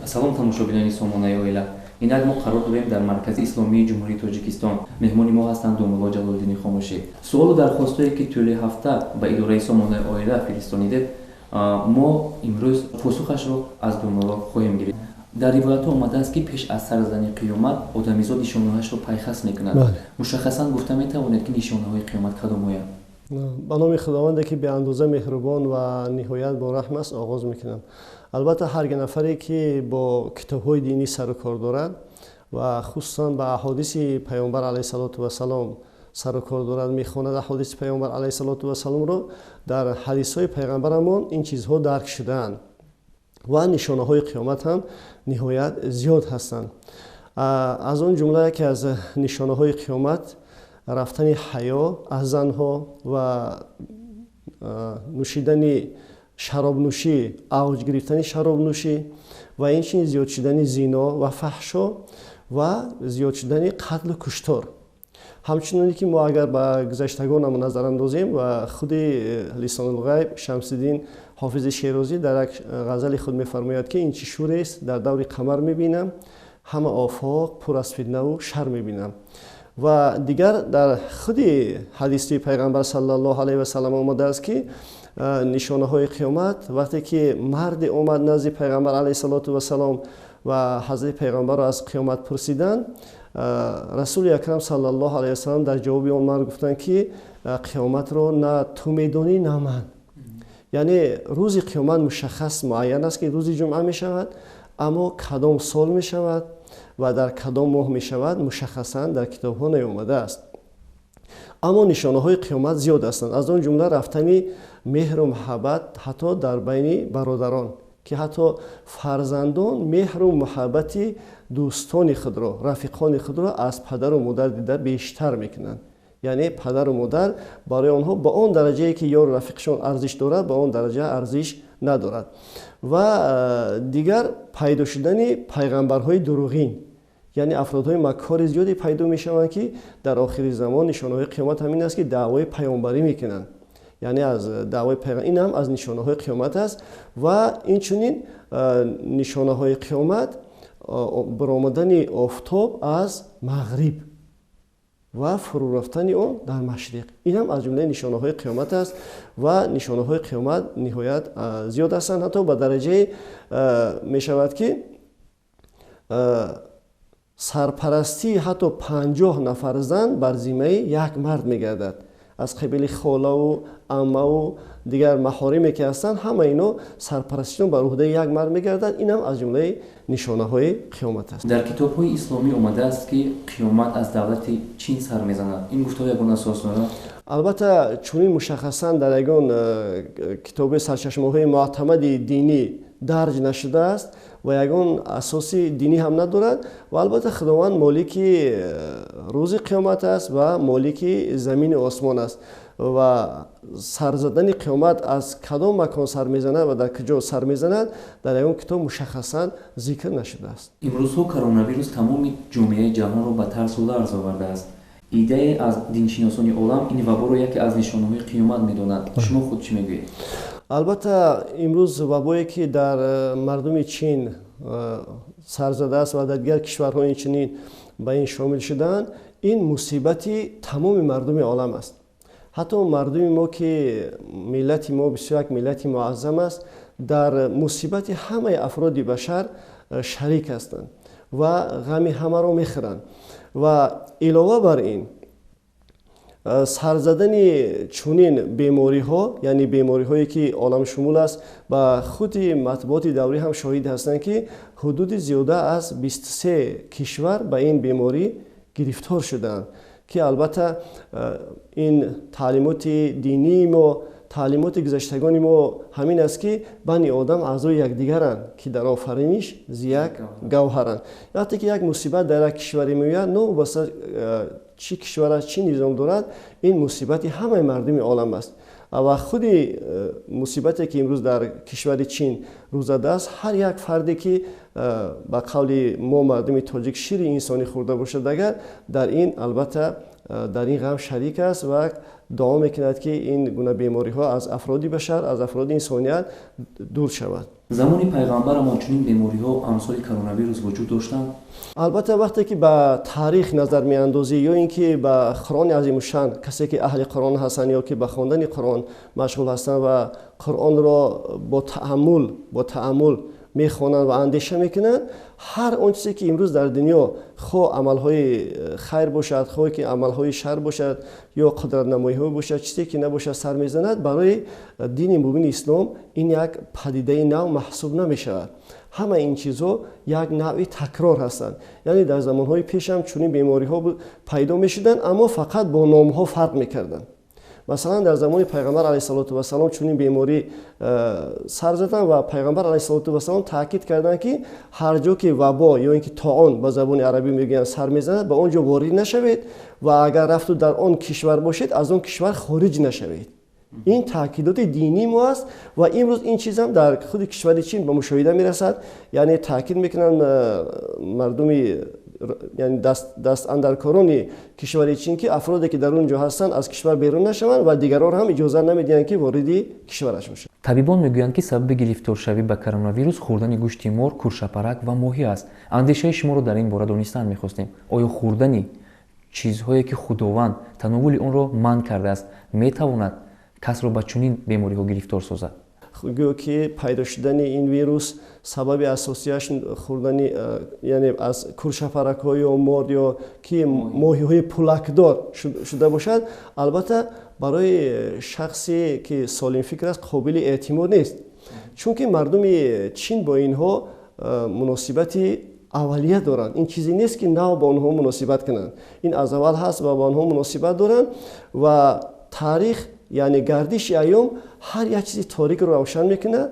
салом тамошобинони Сомонаи оила. Инак мо қарор дорем дар Маркази Исломии Ҷумҳурии Тоҷикистон. Меҳмони мо ҳастанд Думулло Ҷалолиддини Хомӯшӣ. Суолу дархостое ки тӯли ҳафта ба идораи Сомонаи оила фиристонидед, мо имрӯз посухашро аз Думулло хоҳем гирифт. дар ривоятҳо омадааст ки пеш аз сар задани қиёмат одамизод нишонаҳояшро пайхас мекунад. Мушаххасан гуфта метавонед ки нишонаҳои қиёмат кадомҳоянд? ба номи худованде ки беандоза меҳрубон ва ниҳоят бораҳм аст оғоз мекунам. албатта ҳар нафаре ки бо китобҳои динӣ сару кор дорад ва хусусан ба аҳодиси пайғамбар алайҳиссалоту вассалом сару кор дорад, мехонад аҳодиси пайғамбар алайҳиссалоту вассаломро, дар ҳадисҳои пайғамбарамон ин чизҳо дарк шудаанд ва нишонаҳои қиёмат ҳам ниҳоят зиёд ҳастанд. аз он ҷумла яке аз нишонаҳои қиёмат рафтани ҳаё аз занҳо ва нӯшидани шаробнӯшӣ, авҷ гирифтани шаробнӯшӣ ва инчунин зиёд шудани зино ва фаҳшо ва зиёд шудани қатлу куштор. ҳамчуноне ки мо агар ба гузаштагонам назарандозем ва худи лисонулғайб Шамсиддин ҳофизи Шерозӣ дар як ғазали худ мефармояд ки ин чӣ шӯрест дар даври қамар мебинам, ҳама офоқ пур аз фитнаву шар мебинам. ва дигар дар худи ҳадиси пайғамбар саллаллоҳу алайҳи васалам омадааст ки нишонаҳои қиёмат вақте ки марде омад назди пайғамбар алайҳиссалоту вассалом ва ҳазрати пайғамбарро аз қиёмат пурсиданд, расули акрам саллаллоҳу алайҳи васалам дар ҷавоби он мард гуфтанд ки қиёматро на ту медонӣ на ман. яъне рӯзи қиёмат мушаххас муайян аст ки рӯзи ҷумъа мешавад, аммо кадом сол мешавад ва дар кадом моҳ мешавад мушаххасан дар китобҳо наомадааст. аммо нишонаҳои қиёмат зиёд ҳастанд. аз он ҷумла рафтани меҳру муҳаббат ҳатто дар байни бародарон, ки ҳатто фарзандон меҳру муҳаббати дӯстони худро, рафиқони худро аз падару модар дида бештар мекунанд. яъне падару модар барои онҳо ба он дараҷае ки ёру рафиқшон арзиш дорад, ба он дараҷа арзиш надорад. ва дигар пайдо шудани пайғамбарҳои дуруғин, яъне афродҳои маккори зиёде пайдо мешаванд ки дар охири замон нишонаҳои қиёмат ҳамин аст ки даъвои паёмбарӣ мекунанд. яъне аз даъвои пайғамбар, ин ҳам аз нишонаҳои қиёмат аст. ва инчунин нишонаҳои қиёмат баромадани офтоб аз мағриб ва фурӯ рафтани он дар машриқ, ин ҳам аз ҷумлаи нишонаҳои қиёмат аст. ва нишонаҳои қиёмат ниҳоят зиёд ҳастанд, ҳатто ба дараҷае мешавад ки сарпарастии ҳатто 50 нафар зан бар зиммаи як мард мегардад. аз қабили холаву аммаву дигар маҳориме ки ҳастанд, ҳама ино сарпарастиён бар уҳдаи як мард мегардад. ин ҳам аз ҷумлаи нишонаҳои қиёмат аст. дар китобҳои исломӣ омадааст ки қиёмат аз давлати чин сар мезанад. ин гуфтаҳо ягон асос дорад? албатта чунин мушаххасан дар ягон китоби сарчашмаҳои муътамади динӣ дарҷ нашудааст ва ягон асоси динӣ ҳам надорад. ва албатта худованд молики рӯзи қиёмат аст ва молики замину осмон аст. ва сарзадани қиёмат аз кадом макон сар мезанад ва дар куҷо сар мезанад дар ягон китоб мушаххасан зикр нашудааст. имрӯзҳо коронавирус тамоми ҷомеаи ҷаҳонро ба тарсу ларз овардааст. идея аз диншиносони олам ин ваборо яке аз нишонаҳои қиёмат медонад. шумо худ чӣ мегӯед? албатта имрӯз вабое ки дар мардуми чин сар задааст ва дар дигар кишварҳо инчунин ба ин шомил шудаанд, ин мусибати тамоми мардуми олам аст. ҳатто мардуми мо ки миллати мо бисёр як миллати муаззам аст, дар мусибати ҳамаи афроди башар шарик ҳастанд ва ғами ҳамаро мехӯранд. ва илова бар ин сарзадани чунин бемориҳо, яъне бемориҳое ки оламшумул аст, ба худи матбуоти даврӣ ҳам шоҳид ҳастанд ки ҳудуди зиёда аз 23 кишвар ба ин беморӣ гирифтор шудаанд. ки албатта ин таълимоти динии мо, таълимоти гузаштагони мо ҳамин аст ки бани одам аъзои якдигаранд ки дар офариниш як гавҳаранд. вақте ки як мусибат дар як кишваре меояд, новобаста чӣ кишвар аст, чӣ низом дорад, ин мусибати ҳамаи мардуми олам аст. ва худи мусибате ки имрӯз дар кишвари чин рӯ задааст, ҳар як фарде ки ба қавли мо мардуми тоҷик шири инсонӣ хӯрда бошад, агар дар ин албатта дар ин ғам шарик аст ва дуо мекунад ки ин гуна бемориҳо аз афроди башар, аз афроди инсоният дур шавад. замони пайғамбарамон чунин бемориҳо амсоли коронавирус вуҷуд доштанд? албатта вақте ки ба таърих назар меандозӣ ё ин ки ба қуръони азимушан касе ки аҳли қуръон ҳастанд ё ки ба хондани қуръон машғул ҳастанд ва қуръонро бо таъаммул мехонанд ва андеша мекунанд, ҳар он чизе ки имрӯз дар дунё хоҳ амалҳои хайр бошад, хоҳ ки амалҳои шар бошад ё қудратнамоиҳо бошад, чизе ки набошад сар мезанад, барои дини мубини ислом ин як падидаи нав маҳсуб намешавад. ҳама ин чизҳо як навъи такрор ҳастанд. яъне дар замонҳои пешам чунин бемориҳо пайдо мешуданд, аммо фақат бо номҳо фарқ мекарданд. масалан дар замони пайғамбар алайҳиссалоту вассалом чунин беморӣ сар заданд ва пайғамбар алайҳиссалоту вассалом таъкид карданд ки ҳар ҷо ки вабо ё ин ки тоъон ба забони арабӣ мегӯянд сар мезанад, ба он ҷо ворид нашавед ва агар рафту дар он кишвар бошед, аз он кишвар хориҷ нашавед. ин таъкидоти динии мо аст ва имрӯз ин чизам дар худи кишвари чин ба мушоҳида мерасад. яъне таъкид мекунанд мардуми яъне дастандаркорони кишвари чин ки афроде ки дар он ҷо ҳастанд аз кишвар берун нашаванд ва дигарон ҳам иҷоза намедиҳанд ки вориди кишвараш бошанд. табибон мегӯянд ки сабаби гирифторшавӣ ба коронавирус хӯрдани гӯшти мор, куршапарак ва моҳӣ аст. андешаи шуморо дар ин бора донистан мехостем. оё хӯрдани чизҳое ки худованд тановули онро манъ кардааст метавонад касро ба чунин бемориҳо гирифтор созад? гӯё ки пайдо шудани ин вирус сабаби асосияш хӯрдани яъне аз куршапаракҳо ё мор ё ки моҳиҳои пӯлакдор шуда бошад, албатта барои шахсе ки солимфикр аст қобили эътимод нест. чунки мардуми чин бо инҳо муносибати аввалия доранд. ин чизе нест ки нав ба онҳо муносибат кунанд. ин аз аввал ҳаст ва ба онҳо муносибат доранд ва таърих яъне гардиши айём ҳар як чизи торикро равшан мекунад,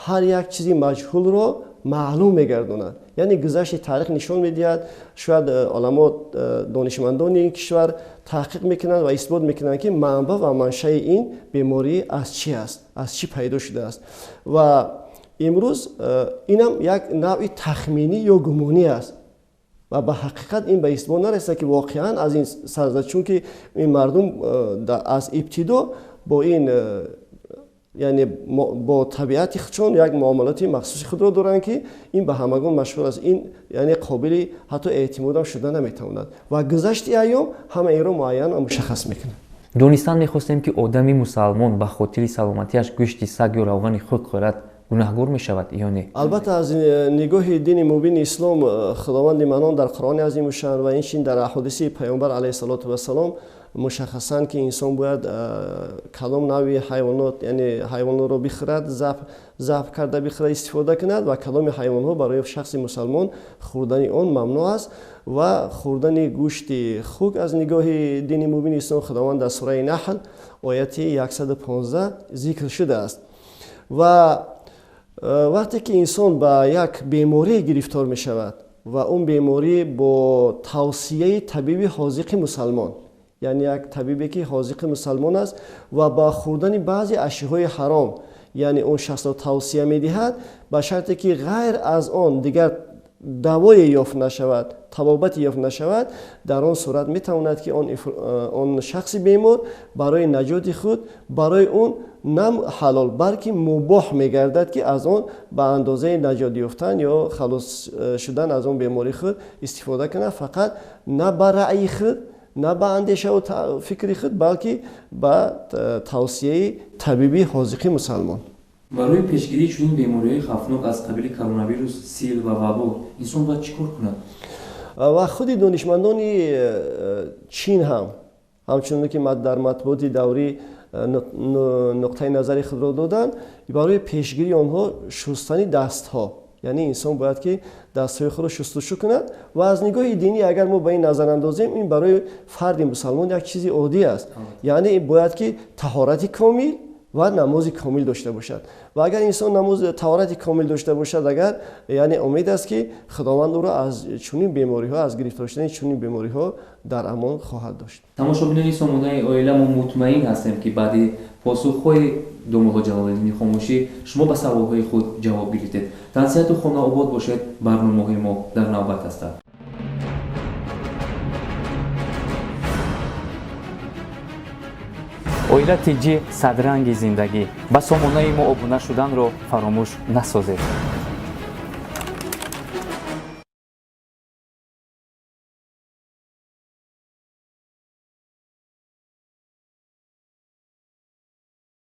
ҳар як чизи маҷҳулро маълум мегардонад. яъне гузашти таърих нишон медиҳад, шояд оламо донишмандони ин кишвар таҳқиқ мекунанд ва исбот мекунанд ки манбаъ ва маншаи ин беморӣ аз чӣ аст, аз чӣ пайдо шудааст. ва имрӯз инам як навъи тахминӣ ё гумонӣ аст ва ба ҳақиқат ин ба исбот нарасида ки воқеан аз ин сарзад, чунки ин мардум аз ибтидо бо ин яъне бо табиати худшон як муомалати махсуси худро доранд ки ин ба ҳамагон машғул аст. ин яъне қобили ҳатто эътимодам шуда наметавонад ва гузашти айём ҳама инро муайян ва мушаххас мекунад. донистан мехостем ки одами мусалмон ба хотири саломатиаш гӯшти саг ё равғани худ хӯрад гунаҳгор мешавад ё не? албатта аз нигоҳи дини мубини ислом худованди манон дар қуръони азимушан ва инчин дар аҳодиси пайғамбар алайҳиссалоту вассалом мушаххасан ки инсон бояд калом нави ҳайвонот яъне ҳайвонотро бихӯрад, забҳ карда бихӯрад, истифода кунад ва каломи ҳайвонҳо барои шахси мусалмон хӯрдани он мамнӯъ аст ва хӯрдани гӯшти хук аз нигоҳи дини мубини ислом худованд дар сураи наҳл ояти 115 зикр шудааст. ва вақте ки инсон ба як беморӣ гирифтор мешавад ва он беморӣ бо тавсияи табиби ҳозиқи мусалмон, яъне як табибе ки ҳозиқи мусалмон аст ва ба хӯрдани баъзе ашёҳои ҳаром яъне он шахсро тавсия медиҳад, ба шарте ки ғайр аз он дигар давое ёфт нашавад, табобате ёфт нашавад, дар он сурат метавонад ки он шахси бемор барои наҷоти худ барои он на ҳалол балки мубоҳ мегардад ки аз он ба андозаи наҷот ёфтан ё халос шудан аз он бемории худ истифода кунад, фақат на ба раъи худ, на ба андешаву фикри худ, балки ба тавсияи табиби ҳозиқи мусалмон. барои пешгирии чунин бемориҳои хавфнок аз қабили коронавирус, сил ва вабо инсон бояд чӣ кор кунад? ва худи донишмандони чин ҳамчунон ки дар матбуоти даврӣ нуқтаи назари худро доданд, барои пешгирии онҳо шустани дастҳо, яъне инсон бояд ки дастҳои худро шустушу кунад ва аз нигоҳи динӣ агар мо ба ин назар андозем, ин барои фарди мусалмон як чизи оддӣ аст. яъне бояд ки таҳорати комил ва намози комил дошта бошад. ва агар инсон таҳорати комил дошта бошад, агар яъне умед аст ки худованд ӯро аз чунин бемориҳо, аз гирифтор шудани чунин бемориҳо дар амон хоҳад дошт. тамошобинони сомонаи оила, мо мутмаин ҳастем ки баъди посухҳои домулло ҷалолиддини хомӯшӣ шумо ба саволҳои худ ҷавоб гирифтед. тансиҳату хона обод бошед. барномаҳои мо дар навбат ҳастад. оила тиҷӣ садранги зиндагӣ. ба сомонаи мо обуна шуданро фаромӯш насозед.